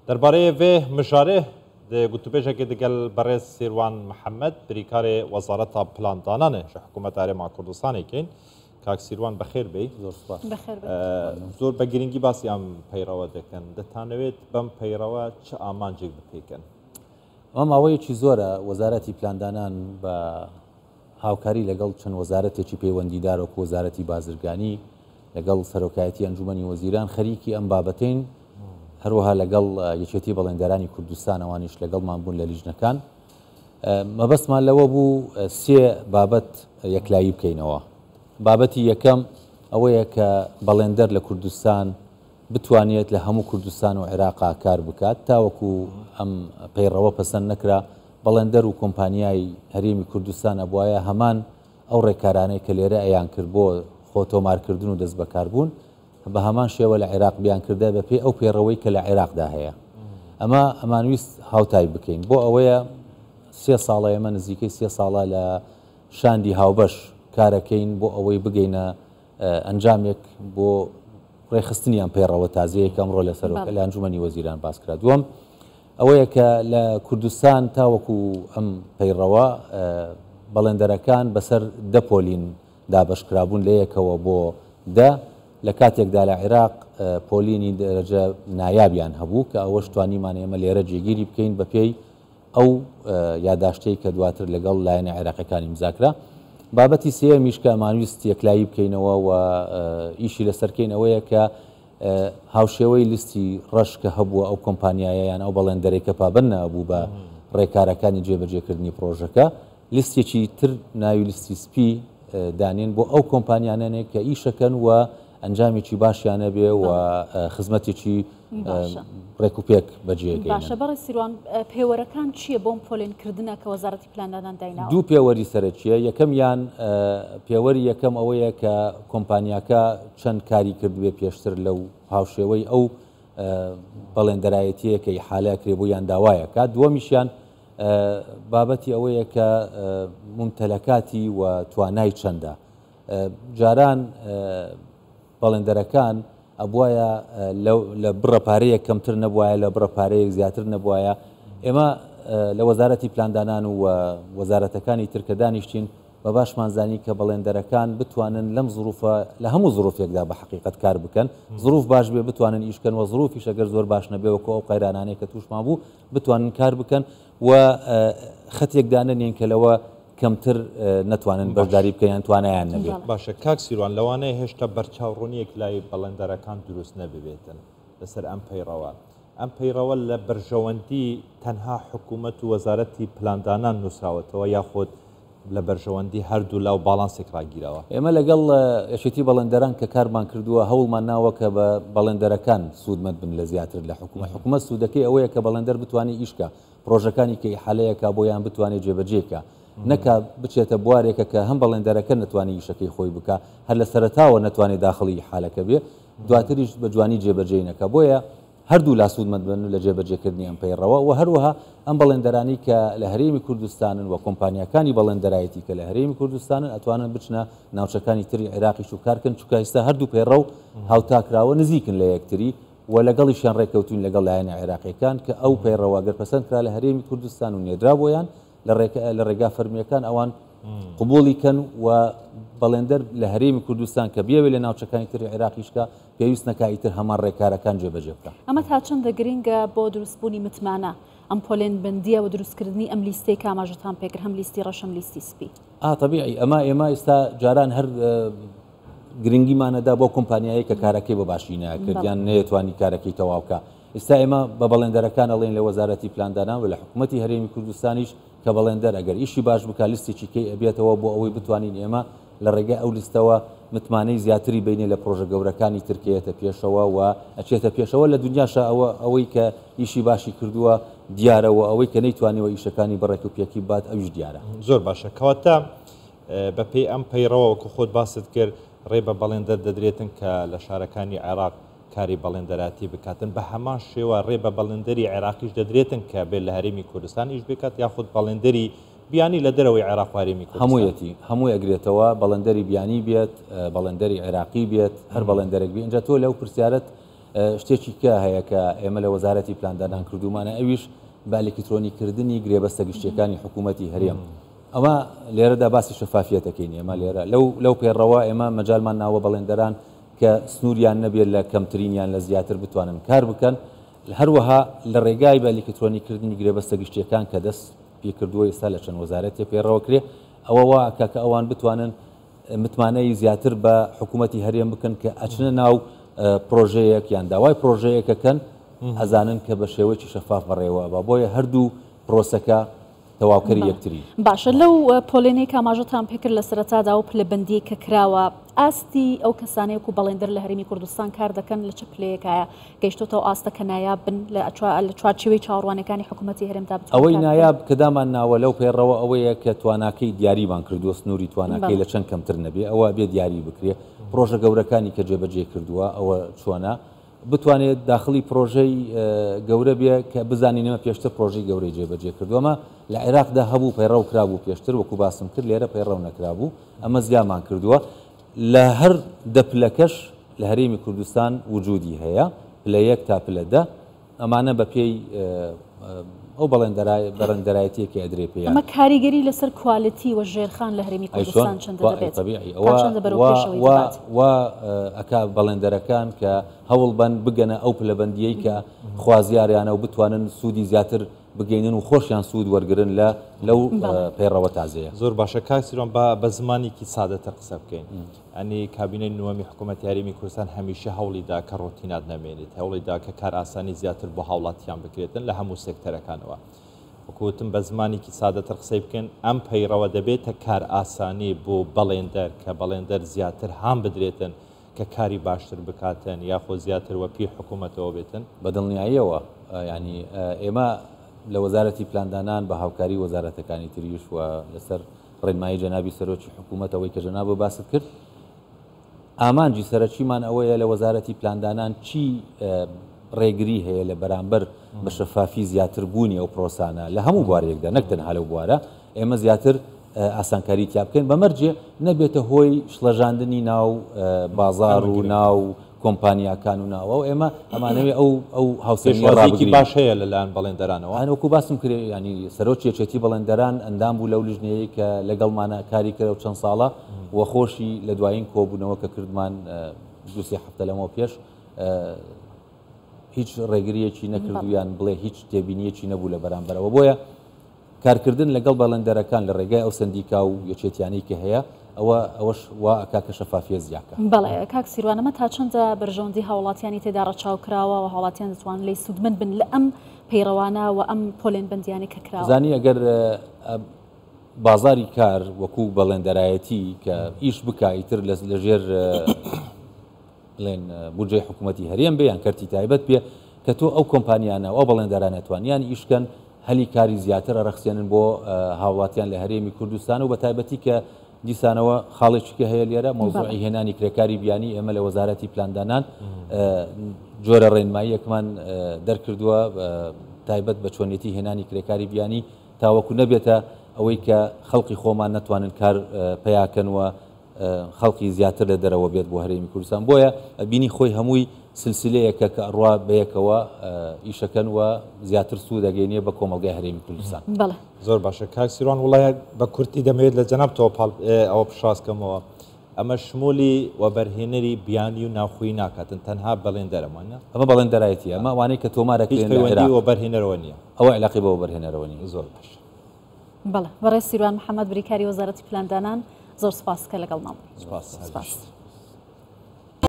درباره و مشاره ده گوتوبیجه که دگل برای سیروان محمد بریکار وزارت پلان دانانه حکومت آرام کردستان کن که سیروان بخیر بی بخیر زور بگیرنگی باسی ام پیروا دکن دتانوید بم پیروا چه آمانجی بپیکن ام اولی چیزوره وزارتی پلان دانان با هاوکاری لەگەڵ چەند وەزارەتێکی پەیوەندیدار وەکو وەزارەتی بازرگانی لەگەڵ سەرۆکایەتی ئەنجومەنی وەزیران خەریکی ئەم بابەتین هەروەها لەگەڵ یەکێتی بەڵێندەرانی کوردستان ئەوانیش لەگەڵمان بوون لە لیژنەکان مەبەستمان لەوە بوو سێ بابەت یەکلایی بکەینەوە. بابەتی یەکەم ئەوەیە کە بەڵێندەر لە کوردستان بتوانێت لە هەموو کوردستان و عێراقا کار بکات تاوەکو ئەم پەیڕەوە پەسەند نەکرا بەڵێندەر و کۆمپانیای هەرێمی کوردستان ئەبوایە هەمان ئەو ڕێکارانەی کە لێرە ئەیان کرد بۆ خۆتۆمارکردن و دەست بەکاربوون بە هەمان شێوە لە عێراق بیان کردە بە پێی ئەو پێڕەوەی کە لە عێراقدا هەیە. ئەمانویست هاوتای بکەین بۆ ئەوەیە سێ ساڵە ئێمە نزیکەی سێ ساڵە لە شاندی هاوبەش کارەکەین بۆ ئەوەی بگەینە ئەنجامێک بۆ ڕێخستنیان پێڕەوە تازەیەک ئەمڕۆ لە سەرۆک لە ئەنجومەنی وەزیران باس کرا. دووەم ئەوەیە کە لە کوردستان تاوەکو ئەم پەیڕەوە بەڵێندەرەکان بەسەر دە پۆلین دابەشکرابوون لە یەکەوە بۆ دە لە کاتێکدا لە عێراق پۆلینی دەرەجە نایابیان هەبوو کە ئەوەش توانیمان ئێمە لێرە جێگیری بکەین بە پێی ئەو یاداشتەی کە دواتر لەگەڵ لایەنە عێراقیەکانی مزاکرا. بابەتی سێمیش کە ئەمانویست یەکلایی بکەینەوە و ئیشی لەسەرکەین ئەوەیە کە هاوشێوەی لیستی ڕەش کە هەبووە ئەو کۆمپانیایەیان ئەو بەڵێندەرێک کە پابند نەبوو بە ڕێکارەکانی جێبەجێکردنی پڕۆژەکە لیستێکی تر ناوی لیستی سپی دانێن بۆ ئەو کۆمپانیانانێک کە ئیشەکەن و ئەنجامێکی باشیانە بێ و خزمەتێکی ڕێکوپێک بەجێگەین. باشە بەڕێ سیروان پێوەرەکان چییە بۆم پۆلێنکردنە کە وەزارەتی پلاندانان دایناوە؟ دوو پێوەری سەرەکیە یەکەمیان پێوەری یەکەم ئەوەیە کە کۆمپانیاکە چەند کاری کردوێ پێشتر لەو هاوشێوەی ئەو بەڵێندەرایەتیە کە ئیحالەکرێ بۆیان داوایە کات. دووەمیشیان بابەتی ئەوەیە کە ممتەلەکاتی و توانای چەندە. جاران بەڵێندەرەکان ئەبوایە لە بڕەپارەیە کەمتر نەبوایە لە بڕەپارەیەک زیاتر نەبوایە. ئێمە لە وەزارەتی پلاندانان و وەزارەتەکانی ترکە دانیشتین بە باشمانزانی کە بەڵێندەرەکان بتوانن لەم زروفە لە هەموو زروفێکدا بە حقیقت کار بکەن زروف باش بێ بتوانن ئیشکەن و زروفیش ئەگەر زۆر باش نەبێەوەکە ئەو قەیرانانەیە کە تووشمان بوو بتوانن کار بکەن و خەتێکدانە نێن کە لەوە کەمتر نەتوانن بەشداری بکەیان توانایان نەبێت. باشە کاک سیروان لەوانەیە هێشتا بەرچاوڕوونیەک لای بەڵێندەرەکان دروست نەبێتن لەسەر ئەم پەیڕەوە. ئەم پەیڕەوە لە بەرژەوەندی تەنها حکوومەت و وەزارەتی پلاندانان نووسراوەتەوە یاخۆت لە بەرژەوەندی هەردوو لاو باڵانسێک ڕاگیرەوە. ئێمە لەگەڵ یەکێتی بەڵێندەران کە کارمان کردووە هەوڵمان ناوە کە بە بەڵێندەرەکان سوودمەند بن لە زیاتر لە حکوومەت سوودەکەی ئەوەیە کە بەڵێندەر بتوانێت ئیشکە پرۆژەکانی کە ئیحالەیەکە بۆیان بتوانێت جێبەجێکە نەکە بچێتە بوارێکە کە هەم بەڵێندەرەکە نتوانانی ئیشەکەی خۆی بکە هەر لە سەرەتاوە نتوانێت داخڵی حالەکە بێ دواتریش بە جوانی جێبەجێی نەکە. بۆیە هەردوو لاسوودمەند بن لە جێبەجێکردنی ئەم پەیڕەوە و هەروەها ئەم بەڵێندەرانی کە لە هەرێمی کوردستانن و کۆمپانیەکانی بەڵێندەرایەتی کە لە هەرێمی کوردستانن ئەتوانن بچنە ناوچەکانی تری عێراقیش و کارکن چونکە ئێستا هەردوو پەیڕە و هاوتاکراوە نزیکن لە یەکتری و لەگەڵیشیان ڕێکەوتوین لەگەڵ لایەنە عێراقیەکان کە ئەو پەیڕەوە گەر پەسەند کرا لە هەرێمی کوردستان و نێدرا بۆیان لە ڕێگا فەرمیەکان ئەوان قبوڵی کەن و بەڵێندەر لە هەرێمی کوردستان کە بێوێ لە ناوچەکانی تری عێراقیشکە پێویست نەکایتر هەمان ڕێکارەکان جێبەجێ بکە. ئەمە تا چەندە گرنگە بۆ دروستبوونی متمانە ئەم پۆلێن بندیە و دروستکردنی ئەم لیستەی کاماژتان پێکرد هەم لیستی ڕەشم لیستی سپی. طبیعی ئێمە ئێستا جاران هەر گرنگیمانەدا بۆ کۆمپانیایی کە کارەکەی بە باشی ناکرد یان نەیەتوانی کارەکەی تەواوکە. ئێستا ئێمە بە بەڵێندەرەکان ئەڵێن لە وەزارەتی پلاندانان و لە حکوومەتی هەرێمی کوردستانیش کە بەڵێندەر ئەگەر ئیشی باش بکە لیستێکی کەی ئەبێتەوە بۆ ئەوەی بتوانین ئێمە لە ڕێگەی ئەو لیستەوە متمانەی زیاتری بینێ لە پرۆژە گەورەکانی ترکێتە پێشەوە و ئەچێتە پێشەوە لە دنیاشە ئەوەی کە ئیشی باشی کردووە دیارەوە ئەوەی کە نەیتوانیەوە ئیشەکانی بەڕێکوپێکی بات ئەویش دیارە. زۆر باشە کەواتە بە پێی ئەم پەیڕەوەکو خۆت باست کرد ڕێ بە بەڵێندەر دەدرێتن کە لە شارەکانی عێراق کاری بەڵێندەراتی بکاتن بە هەمان شێوە ڕێ بە بەڵێندەری عێراقیش دەدرێتن کە بێت لە هەرێمی کوردستانیش بکات یاخود بەڵێندەری بیانی لە دەرەوەی عێراق و هەرێمی کوردستان هەمووی ئەگرێتەوە بەڵێندەری بیانی بێت بەڵێندەری عێراقی بێت هەر بەڵێندەرێک بێت. اینجا تۆ لەو پرسیارەت شتێکی کە هەیە کە ئێمە لە وەزارەتی پلاندانان کردومانە ئەویش بە ئەلکترۆنیکردنی گرێبەستە گشتیەکانی حکوومەتی هەرێم ئەمە لێرەدا باسی شەفافیەتەکەین ئێمە لێرە لەو پێڕەوە ئێمە مەجالمان ناوە بەڵێندەران کە سنووریان نەبێت لە کەمترینیان لە زیاتر بتوانن کار بکەن هەروەها لە ڕێگای بە ئەلکترۆنیکردنی گرێبەستە گشتیەکان کە دەست پێکردووە ئێستا لە چەند وەزارەتێ پێڕەوە کرێ ئەوە وا کە ئەوان بتوانن متمانەی زیاتر بە حکوومەتی هەرێم بکەن کە ئەچنە ناو پرۆژەیەک یان داوای پرۆژەیەکەکەن ئەزانن کە بە شێوەیەکی شەفاف بەڕێوە بە بۆیە هەردوو پرۆسەکە تەواوکەری یەکتری باشە لەو پۆلێنەی کاماژەتان پێکرد لە سەرەتادا و پلەبەندی کە کراوە ئاستی ئەو کەسانەیەک و بەڵێندەر لە هەرێمی کوردستان کار دەکەن لە چه پلەیەکایە گەیشتۆتەوە ئاستە کە نایاب بن لە چوارچێوەی چاوەڕوانەکانی حکوومەتی هەرێمدا بتوانن ئەوەی نایاب کە دامان ناوە لەو پێڕەوە ئەوەیە کە تواناکەی دیاریمان کردووە سنووری تواناکەی لە چەند کەمتر نەبێ ئەوە بێ دیاری بکرێ پرۆژە گەورەکانی کە جێبەجێ کردووە ئەوە چۆنە بتوانێت داخلی پرۆژەی گەورە بێ کە بزانینەوە پێشتر پرۆژەی گەورەی جێبەجێ کردووەمە لە عێراقدا هەبوو پەیڕەو کرابوو پێشتر وەکو باسم کرد لێرە پەیڕەو نەکرابوو ئەمە زیامان کردووە لە هەر دەپلەکەش لە هەرێمی کوردستان وجودی هەیە پلە یەک تا پلە دە ئەمانە بە پێی ئەو بەڕێندەرایەتیەکی ئەدرێ پێیان ئەمە کاریگەری لەسەر کوالیتی و ژێرخان لە هەرێمی کوردستان چەندە دەبێت وا ئەکا بەڵێندەرەکان کە هەوڵ بن بگەنە ئەو پلەبەندیەی کە خوازیاریانە و بتوانن سوودی زیاتر بگەینن و خۆشیان سوود وەرگن لەو پەیڕەوە تازەیە زۆر باشە کاکسیرۆن بە زمانێکی سادەتر قسە بکەین ئەنی کابینەی نوەمی حکوومەتی هەرێمی کوردستان هەمیشە هەوڵیدا کە ڕۆتینات نەمێنێت هەوڵیدا کە کار ئاسانی زیاتر بۆ هاوڵاتیان بکرێتن لە هەموو سێکتەرەکانەوە وەکوتم بە زمانێکی سادەتر قسەی بکەن ئەم پەیڕەوە دەبێتە کار ئاسانی بۆ بەڵێندەر کە بەڵێندەر زیاتر هام بدرێتن کە کاری باشتر بکاتن یاخۆ زیاتر وە پێی حکوومەتەوە بێتن بەدڵنیاییەوە ینی ئێمە لە وەزارەتی پلاندانان بە هاوکاری وەزارەتەکانی تریش و لەسەر ڕێنمایی جەنابی سەرۆکی حکوومەتەوەی کە جەناب باست کرد ئامانجی سەرەکیمان ئەوەیە لە وەزارەتی پلاندانان چی ڕێگری هەیە لە بەرامبەر بە شەفافی زیاتر بوونی ئەو پرۆسانە لە هەموو بوارێکدا نەک تەنها لەو بوارە ئێمە زیاتر ئاسانکاری تیا بکەین بەمەرجێ نەبێتە هۆی شڵەژاندنی ناو بازار و ناو کۆمپانیاکان و ناوە و ئێمە ئەمانەوێ ئەو هاوسێکی باش هەیە لەلایەن بەڵێندەرانەوە وەکو باسم کرێ ینی سەرۆکی یەکێتی بەڵێندەران ئەندام بوو لەو لیژنەیە کە لەگەڵمانە کاری کرد و چەند ساڵە وە خۆشی لە دوایین کۆبوونەوە کە کردمان دووسێ هەفتە لەمەوە پێش هیچ ڕێگریەکی نەکردویان بڵێ هیچ تێبینیەکی نەبوو لە بەرامبەرەوە بۆیە کارکردن لەگەڵ بەڵێندەرەکان لە ڕێگای ئەو سندیکا و یەکێتیانەی کە هەیە ئەوەش وا ئەکا کە شەفافیە زیاکە بەڵێ کاک سیروانەمە تا چەندە بەرژەوەندی هاوڵاتیانی تێدا ڕەچاوکراوە و هاوڵاتیان دەتوانن لێی سوودمەند بن لە ئەم پەیڕەوانە و ئەم پۆلێن بەندیانی کە کراوە زانی ئەگەر بازاری کار وەکو بەڵێندەرایەتی کە ئیش بکایتر لەژێر بڵێن بودجەی حکوومەتی هەرێم بێ یان کەرتی تایبەت بێ کە تۆ ئەو کۆمپانیانە ئەو بەڵێندەرانەتوانیان ئیشکەن هەلی کاری زیاتر ڕەخسێنن بۆ هاوڵاتیان لە هەرێمی کوردستان و بە تایبەتی کە دیسانەوە خاڵێکیکە هەیە لێرە مۆزوعی هێنانی کرێکاری بیانی ئێمە لە وەزارەتی پلاندانان جۆرە ڕێنماییەکمان دەرکردووە تایبەت بە چۆنیەتی هێنانی کرێکاری بیانی تاوەکو نەبێتە ئەوەی کە خەڵقی خۆمان نەتوانن کار پیاکەنوە خەڵقی زیاتر لە دەرەوە بێت بۆ هەرێمی کوردستان بۆیە بینی خۆی هەمووی سلسلەیەکە کە ئەڕوا بەیەکەوە ئیشەکەن و زیاتر سوود دەگەینێ بە کۆمەلگای هەرێمی کوردستان زۆر باشە کاکسیروان وڵایە بە کورتی دەمەوێت لە جەناب تۆ ئەوە پشاسکەمەوە ئەمە شمولی وەبەرهێنەری بیانی و ناوخۆیی ناکاتن تەنها بەڵێندەرەمانە ئەمە بەڵێندەرایەتی ئەمە وانەیە کە تۆمارەکەی وەبەرهێنەرەوە نییە ئەوە علاقی بە وەبەرهێنەرەوە نیە زۆر باش بەڵێ بەڕێز سیروان محەممەد بریکاری وەزارەتی پلاندانان زۆر سپاس کە لەگەڵ ماڵ سپاس